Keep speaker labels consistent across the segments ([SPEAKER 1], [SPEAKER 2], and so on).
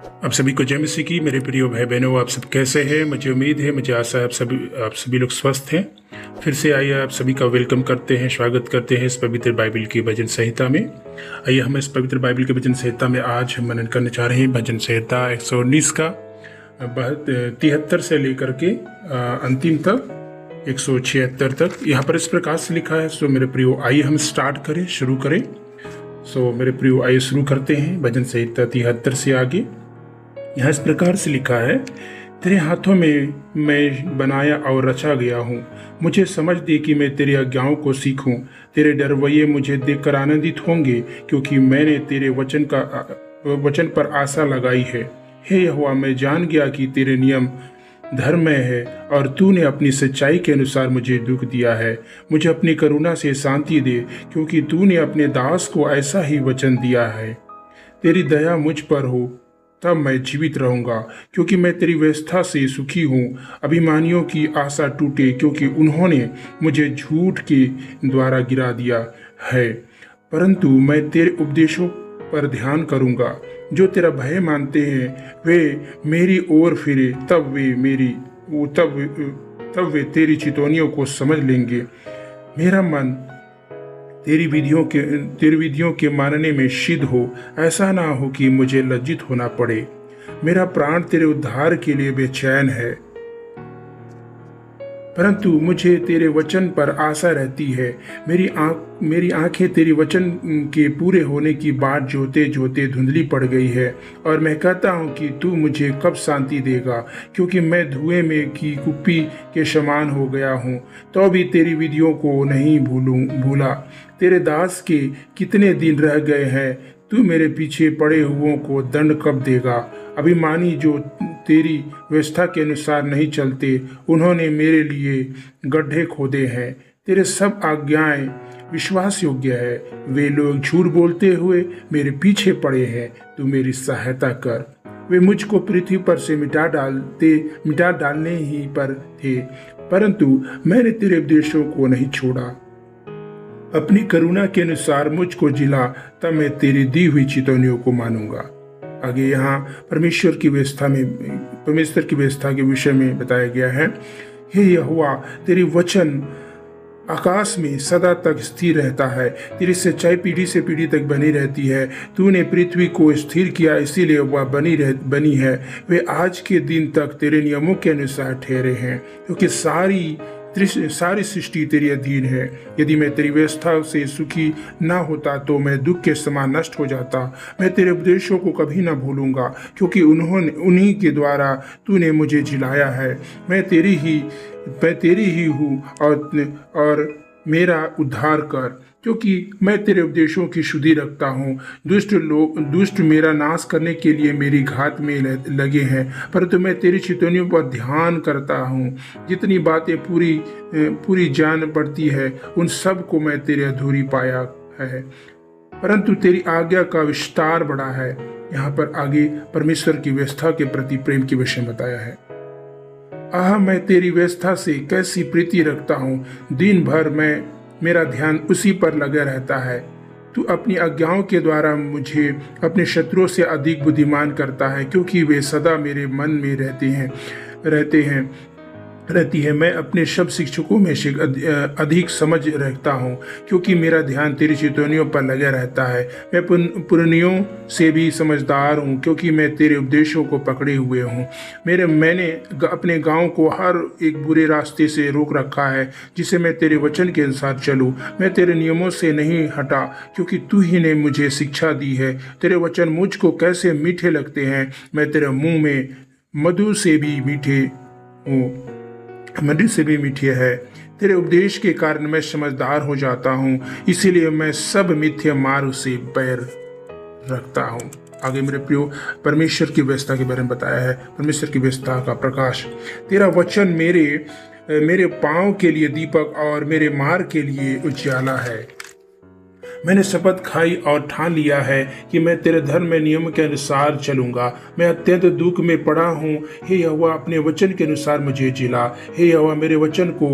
[SPEAKER 1] आप सभी को जय मसीह की। मेरे प्रिय भाई बहनों, आप सब कैसे हैं? मुझे उम्मीद है, मुझे आशा है आप सभी लोग स्वस्थ हैं। फिर से आइए आप सभी का वेलकम करते हैं, स्वागत करते हैं इस पवित्र बाइबल की भजन संहिता में। आइए हम इस पवित्र बाइबल की भजन संहिता में आज हम मनन करने जा रहे हैं भजन संहिता 119 का 73 से लेकर के अंतिम तक 176 तक। यहाँ पर इस प्रकार से लिखा है। सो मेरे प्रियो, आइए हम स्टार्ट करें, शुरू करें। सो मेरे प्रियो, आइए शुरू करते हैं भजन संहिता 73 से आगे। यहाँ इस प्रकार से लिखा है, तेरे हाथों में मैं बनाया और रचा गया हूँ। मुझे समझ दे कि मैं तेरी आज्ञाओं को सीखूं। तेरे डरवैये मुझे देखकर आनंदित होंगे, क्योंकि मैंने तेरे वचन पर आशा लगाई है। हे यहोवा, मैं जान गया कि तेरे नियम धर्ममय है और तूने अपनी सच्चाई के अनुसार मुझे दुख दिया है। मुझे अपनी करुणा से शांति दे, क्योंकि तूने अपने दास को ऐसा ही वचन दिया है। तेरी दया मुझ पर हो, तब मैं जीवित रहूंगा, क्योंकि मैं तेरी व्यवस्था से सुखी हूँ। अभिमानियों की आशा टूटे, क्योंकि उन्होंने मुझे झूठ के द्वारा गिरा दिया है। परंतु मैं तेरे उपदेशों पर ध्यान करूंगा। जो तेरा भय मानते हैं वे मेरी ओर फिरे, तब वे तेरी चितौनियों को समझ लेंगे। मेरा मन तेरी विधियों के मानने में सिद्ध हो। ऐसा ना हो कि मुझे लज्जित होना पड़े। मेरा प्राण तेरे उद्धार के लिए बेचैन है, परंतु मुझे तेरे वचन पर आशा रहती है। मेरी आंखें तेरी वचन के पूरे होने की बात जोते जोते धुंधली पड़ गई है, और मैं कहता हूँ कि तू मुझे कब शांति देगा, क्योंकि मैं धुएं में की कुप्पी के समान हो गया हूँ। तो भी तेरी विधियों को नहीं भूला। तेरे दास के कितने दिन रह गए हैं। तू मेरे पीछे पड़े हुओं को दंड कब देगा? अभिमानी जो तेरी व्यवस्था के अनुसार नहीं चलते, उन्होंने मेरे लिए गड्ढे खोदे हैं। तेरे सब आज्ञाएं विश्वास योग्य है। वे लोग झूठ बोलते हुए मेरे पीछे पड़े हैं। तू मेरी सहायता कर। वे मुझको पृथ्वी पर से मिटा डालने ही पर थे, परंतु मैंने तेरे उपदेशों को नहीं छोड़ा। अपनी करुणा के अनुसार मुझको जिला, तब मैं तेरी दी हुई चितौनियों को मानूंगा। आगे यहाँ परमेश्वर की व्यवस्था के विषय में बताया गया है। हे यहोवा, तेरी वचन आकाश में सदा तक स्थिर रहता है। तेरी सच्चाई पीढ़ी से पीढ़ी तक बनी रहती है। तूने पृथ्वी को स्थिर किया, इसीलिए वह बनी है। वे आज के दिन तक तेरे नियमों के अनुसार ठहरे हैं, क्योंकि सारी सृष्टि तेरी अधीन है। यदि मैं तेरी व्यवस्था से सुखी न होता तो मैं दुख के समान नष्ट हो जाता। मैं तेरे उपदेशों को कभी न भूलूंगा, क्योंकि उन्हीं के द्वारा तूने मुझे जिलाया है। मैं तेरी ही हूँ, और मेरा उद्धार कर, क्योंकि मैं तेरे उपदेशों की शुद्धि रखता हूँ। दुष्ट मेरा नाश करने के लिए मेरी घात में लगे हैं, परंतु मैं तेरी चितौनियों पर ध्यान करता हूँ। जितनी बातें पूरी जान पड़ती है, उन सब को मैं तेरे अधूरी पाया है, परंतु तेरी आज्ञा का विस्तार बड़ा है। यहाँ पर आगे परमेश्वर की व्यवस्था के प्रति प्रेम की विषय बताया है। मैं तेरी व्यवस्था से कैसी प्रीति रखता हूँ। दिन भर मेरा ध्यान उसी पर लगा रहता है। तू अपनी आज्ञाओं के द्वारा मुझे अपने शत्रुओं से अधिक बुद्धिमान करता है, क्योंकि वे सदा मेरे मन में रहती है। मैं अपने शब्द शिक्षकों में से अधिक समझ रखता हूँ, क्योंकि मेरा ध्यान तेरी चितौनियों पर लगा रहता है। मैं पुरनियों से भी समझदार हूँ, क्योंकि मैं तेरे उपदेशों को पकड़े हुए हूँ। मैंने अपने गाँव को हर एक बुरे रास्ते से रोक रखा है, जिसे मैं तेरे वचन के अनुसार चलूँ। मैं तेरे नियमों से नहीं हटा, क्योंकि तू ही ने मुझे शिक्षा दी है। तेरे वचन मुझको कैसे मीठे लगते हैं। मैं तेरे मुँह में मधु से भी मीठे है। तेरे उपदेश के कारण मैं समझदार हो जाता हूँ, इसीलिए मैं सब मिथ्या मार्ग से बैर रखता हूँ। आगे मेरे प्रियो, परमेश्वर की व्यवस्था के बारे में बताया है। परमेश्वर की व्यवस्था का प्रकाश। तेरा वचन मेरे पाँव के लिए दीपक और मेरे मार्ग के लिए उजाला है। मैंने शपथ खाई और ठान लिया है कि मैं तेरे धर्म में नियम के अनुसार चलूंगा। मैं अत्यंत दुख में पड़ा हूँ। हे यहोवा, अपने वचन के अनुसार मुझे जिला। हे यहोवा, मेरे वचन को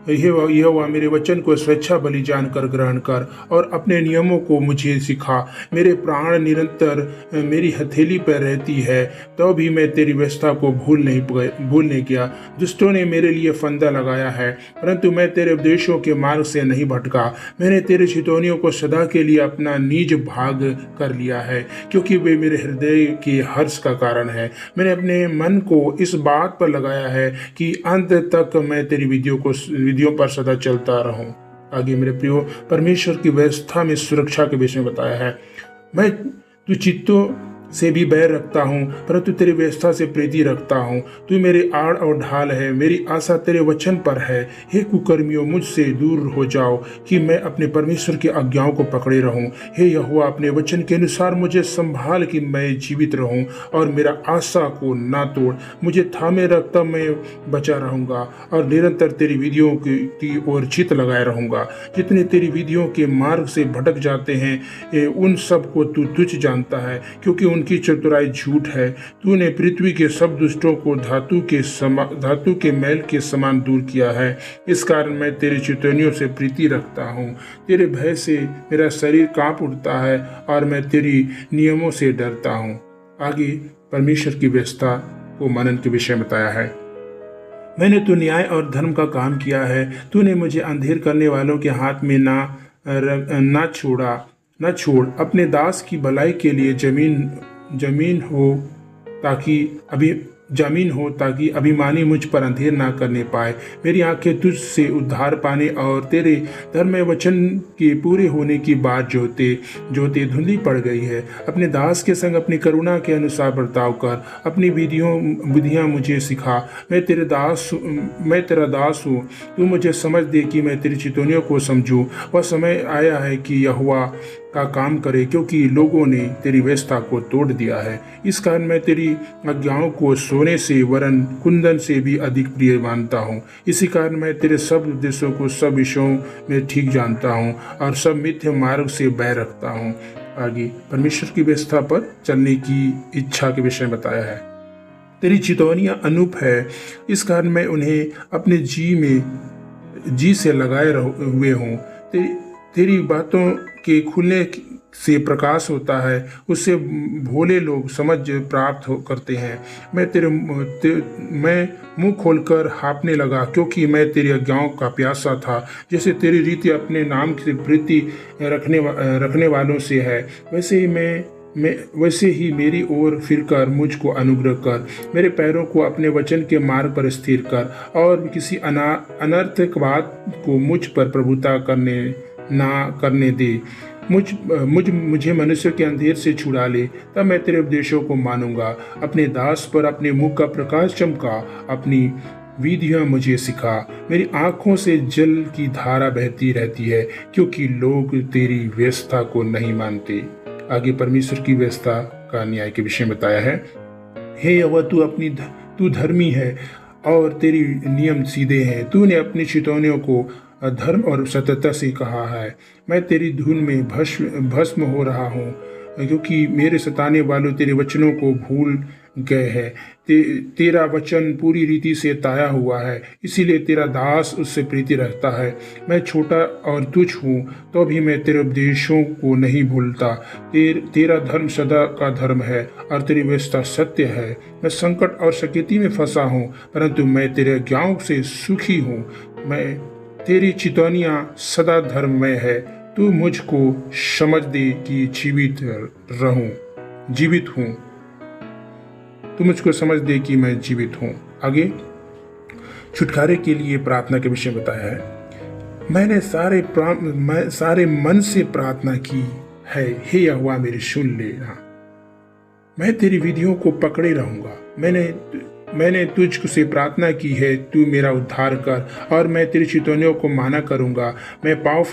[SPEAKER 1] यहोवा मेरे वचन को स्वेच्छा बलि जानकर ग्रहण कर और अपने नियमों को मुझे सिखा। मेरे प्राण निरंतर मेरी हथेली पर रहती है, तो भी मैं तेरी व्यवस्था को भूल नहीं गया। दुष्टों ने मेरे लिए फंदा लगाया है, परंतु मैं तेरे उपदेशों के मार्ग से नहीं भटका। मैंने तेरे चितौनियों को सदा के लिए अपना निज भाग कर लिया है, क्योंकि वे मेरे हृदय के हर्ष का कारण है। मैंने अपने मन को इस बात पर लगाया है कि अंत तक मैं तेरी विधियों पर सदा चलता रहूं। आगे मेरे प्रियो, परमेश्वर की व्यवस्था में सुरक्षा के विषय में बताया है। मैं तू चित्तों से भी बैर रखता हूँ, परंतु तेरी व्यवस्था से प्रीति रखता हूँ। तू मेरी आड़ और ढाल है, मेरी आशा तेरे वचन पर है। हे कुकर्मियों, मुझसे दूर हो जाओ कि मैं अपने परमेश्वर की आज्ञाओं को पकड़े रहूं। हे यहोवा, अपने वचन के अनुसार मुझे संभाल कि मैं जीवित रहूं और मेरा आशा को ना तोड़। मुझे थामे रख, तब मैं बचा रहूंगा और निरंतर तेरी विधियों की ओर चित लगाए रहूंगा। जितने तेरी विधियों के मार्ग से भटक जाते हैं, उन सब को तू तुच्छ जानता है, क्योंकि उनकी चतुराई झूठ है। तूने पृथ्वी के सब दुष्टों को धातु के मैल के समान दूर किया है। इस कारण मैं तेरी चितौनियों से प्रीति रखता हूँ। तेरे भय से मेरा शरीर कांप उठता है और मैं तेरी नियमों से डरता हूँ। आगे परमेश्वर की व्यवस्था को मनन के विषय बताया है। मैंने तो न्याय और धर्म का काम किया है। तूने मुझे अंधेर करने वालों के हाथ में ना छोड़। अपने दास की भलाई के लिए जमीन हो ताकि अभिमानी मुझ पर अंधेर ना करने पाए। मेरी आंखें तुझ से उद्धार पाने और तेरे धर्म वचन के पूरे होने की बात जोते धुंधली पड़ गई है। अपने दास के संग अपनी करुणा के अनुसार बर्ताव कर, अपनी विधियां मुझे सिखा। मैं तेरा दास हूँ, तू मुझे समझ दे कि मैं तेरी चितौनियों को समझूं। वह समय आया है कि यहोवा का काम करे, क्योंकि लोगों ने तेरी व्यवस्था को तोड़ दिया है। इस कारण मैं तेरी आज्ञाओं को सोने से वरन कुंदन से भी अधिक प्रिय मानता हूँ। इसी कारण मैं तेरे सब उपदेशों को सब विषयों में ठीक जानता हूँ और सब मिथ्य मार्ग से बैर रखता हूँ। आगे परमेश्वर की व्यवस्था पर चलने की इच्छा के विषय में बताया है। तेरी चितौनियां अनूप है, इस कारण मैं उन्हें अपने जी से लगाए हुए हूँ। तेरी बातों के खुलने से प्रकाश होता है, उससे भोले लोग समझ प्राप्त करते हैं। मैं मुंह खोलकर हाँफने लगा, क्योंकि मैं तेरी आज्ञाओं का प्यासा था। जैसे तेरी रीति अपने नाम की प्रीति रखने वालों से है, वैसे ही मेरी ओर फिरकर मुझको अनुग्रह कर। मेरे पैरों को अपने वचन के मार्ग पर स्थिर कर और किसी अनर्थक बात को मुझ पर प्रभुता ना करने दे। मुझे मनुष्य के अंधेर से छुड़ा ले, तब मैं तेरे उपदेशों को मानूंगा। अपने दास पर अपने मुख का प्रकाश चमका, अपनी विधियां मुझे सिखा। मेरी आंखों से जल की धारा बहती रहती है, क्योंकि लोग तेरी व्यवस्था को नहीं मानते। आगे परमेश्वर की व्यवस्था का न्याय के विषय में बताया है। हे यहोवा, तू धर्मी है और तेरी नियम सीधे हैं। तूने अपनी चितौनियों को धर्म और सत्यता से कहा है। मैं तेरी धुन में भस्म हो रहा हूँ, क्योंकि मेरे सताने वालों तेरे वचनों को भूल गए हैं। तेरा वचन पूरी रीति से ताया हुआ है, इसीलिए तेरा दास उससे प्रीति रखता है। मैं छोटा और तुच्छ हूँ, तो भी मैं तेरे उपदेशों को नहीं भूलता। तेरा धर्म सदा का धर्म है और तेरी व्यवस्था सत्य है। मैं संकट और सकेती में फंसा हूँ, परंतु मैं तेरे आज्ञाओं से सुखी हूँ। तेरी चितौनियां सदा धर्ममय है। तू मुझको समझ दे कि जीवित हूँ। तू मुझको समझ दे कि मैं जीवित हूँ। आगे छुटकारे के लिए प्रार्थना के विषय बताया है। मैंने सारे मन से प्रार्थना की है। हे यहोवा, मेरी सुन लेना। मैं तेरी विधियों को पकड़े रहूंगा। मैंने तुझ से प्रार्थना की है, तू मेरा उद्धार कर और मैं तेरी चितौनियों को माना करूंगा। मैं पाँव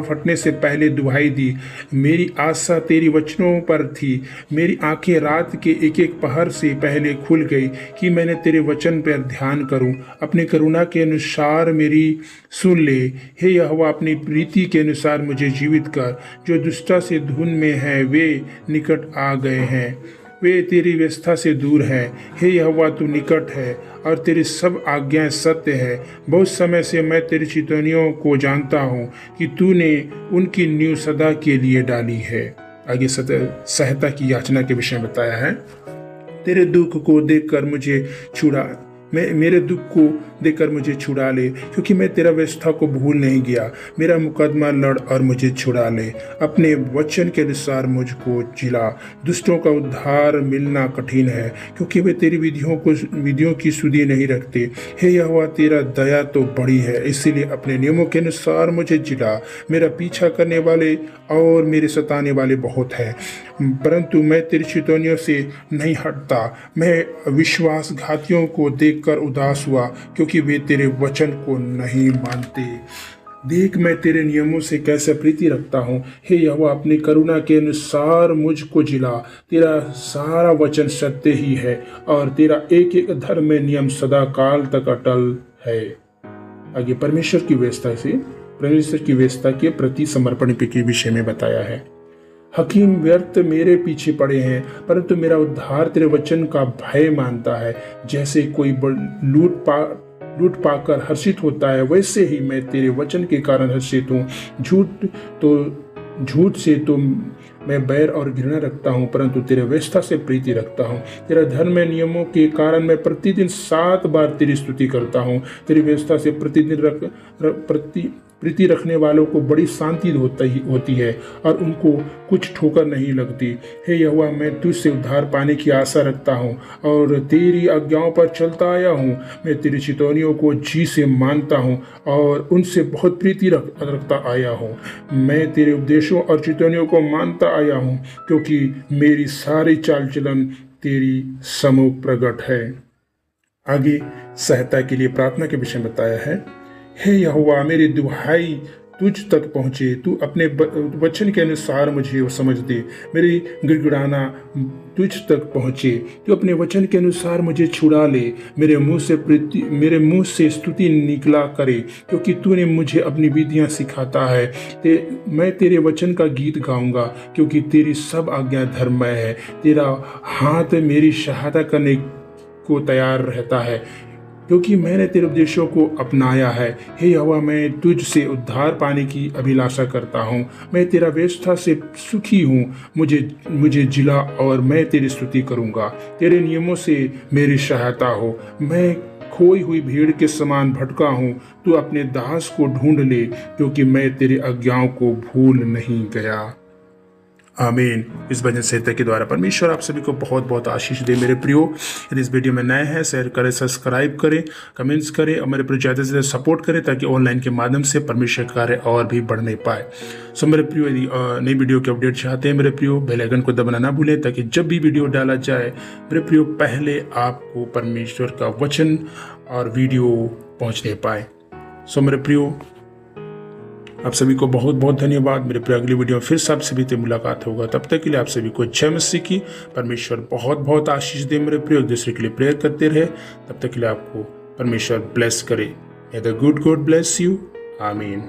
[SPEAKER 1] फटने से पहले दुहाई दी। मेरी आशा तेरी वचनों पर थी। मेरी आंखें रात के एक पहर से पहले खुल गई कि मैंने तेरे वचन पर ध्यान करूं। अपनी करुणा के अनुसार मेरी सुन ले। हे यहोवा, अपनी प्रीति के अनुसार मुझे जीवित कर। जो दुष्टता से धुन में है, वे निकट आ गए हैं। वे तेरी व्यवस्था से दूर हैं। हे यहोवा, तू निकट है और तेरी सब आज्ञाएं सत्य है। बहुत समय से मैं तेरी चितौनियों को जानता हूँ कि तूने उनकी नींव सदा के लिए डाली है। आगे सहायता की याचना के विषय में बताया है। तेरे दुख को देखकर मुझे छुड़ा मेरे दुख को देखकर मुझे छुड़ा ले, क्योंकि मैं तेरा व्यवस्था को भूल नहीं गया। मेरा मुकदमा लड़ और मुझे छुड़ा ले। अपने वचन के अनुसार मुझको जिला। दुष्टों का उद्धार मिलना कठिन है, क्योंकि वे तेरी विधियों की सुधि नहीं रखते। हे यहोवा, तेरा दया तो बड़ी है, इसीलिए अपने नियमों के अनुसार मुझे जिला। मेरा पीछा करने वाले और मेरे सताने वाले बहुत हैं, परंतु मैं तेरी चितौनियों से नहीं हटता। मैं विश्वासघातियों को देखकर उदास हुआ, क्योंकि वे तेरे वचन को नहीं मानते। देख, मैं तेरे नियमों से कैसे प्रीति रखता हूँ। हे यहोवा, अपनी करुणा के अनुसार मुझको जिला। तेरा सारा वचन सत्य ही है और तेरा एक एक धर्म में नियम सदा काल तक अटल है। आगे परमेश्वर की व्यवस्था के प्रति समर्पण के विषय में बताया है। हकीम व्यर्थ मेरे पीछे पड़े हैं, परंतु मेरा उद्धार तेरे वचन का भय मानता है। जैसे कोई लूट पाकर हर्षित होता है, वैसे ही मैं तेरे वचन के कारण हर्षित हूँ। झूठ से तो मैं बैर और घृणा रखता हूँ, परंतु तेरे व्यवस्था से प्रीति रखता हूँ। तेरा धर्म में नियमों के कारण मैं प्रतिदिन 7 बार तेरी स्तुति करता हूँ। तेरी व्यवस्था से प्रतिदिन प्रीति रखने वालों को बड़ी शांति होती है और उनको कुछ ठोकर नहीं लगती। हे यहोवा, मैं तुझसे उद्धार पाने की आशा रखता हूँ और तेरी आज्ञाओं पर चलता आया हूँ। मैं तेरी चितौनियों को जी से मानता हूँ और उनसे बहुत प्रीति रखता आया हूँ। मैं तेरे उपदेशों और चितौनियों को मानता आया हूँ, क्योंकि मेरी सारी चाल चलन तेरी सम्मुख प्रकट है। आगे सहायता के लिए प्रार्थना के विषय बताया है। हे यहोवा, मेरी दुहाई तुझ तक पहुँचे। तू अपने वचन के अनुसार मुझे समझ दे। मेरी गिड़गिड़ाना तुझ तक पहुँचे। तू अपने वचन के अनुसार मुझे छुड़ा ले। मेरे मुंह से स्तुति निकला करे, क्योंकि तूने मुझे अपनी विधियाँ सिखाता है। मैं तेरे वचन का गीत गाऊंगा, क्योंकि तेरी सब आज्ञा धर्ममय है। तेरा हाथ मेरी सहायता करने को तैयार रहता है, क्योंकि मैंने तेरे उपदेशों को अपनाया है। हे यहोवा, मैं तुझ से उद्धार पाने की अभिलाषा करता हूँ। मैं तेरा व्यवस्था से सुखी हूँ। मुझे जिला और मैं तेरी स्तुति करूँगा। तेरे नियमों से मेरी सहायता हो। मैं खोई हुई भीड़ के समान भटका हूँ। तू अपने दास को ढूंढ ले, क्योंकि मैं तेरी आज्ञाओं को भूल नहीं गया। आमीन। इस भजन संहिता के द्वारा परमेश्वर आप सभी को बहुत बहुत आशीष दे। मेरे प्रियो, यदि इस वीडियो में नए हैं, शेयर करें, सब्सक्राइब करें, कमेंट्स करें और मेरे प्रियो ज़्यादा से ज़्यादा सपोर्ट करें, ताकि ऑनलाइन के माध्यम से परमेश्वर कार्य और भी बढ़ने पाए। सो मेरे प्रियो, यदि नई वीडियो के अपडेट चाहते हैं मेरे प्रियो, बेल आइकन को दबाना ना भूलें, ताकि जब भी वीडियो डाला जाए मेरे प्रियो, पहले आपको परमेश्वर का वचन और वीडियो पहुँचने पाए। सो मेरे प्रियो, आप सभी को बहुत बहुत धन्यवाद। मेरे प्रिय, अगली वीडियो में फिर से आप सभी से मुलाकात होगा। तब तक के लिए आप सभी को जय मसीह की। परमेश्वर बहुत बहुत आशीष दे मेरे प्रिय। एक दूसरे के लिए प्रेयर करते रहे। तब तक के लिए आपको परमेश्वर ब्लेस करे। May the good God bless you. आमीन।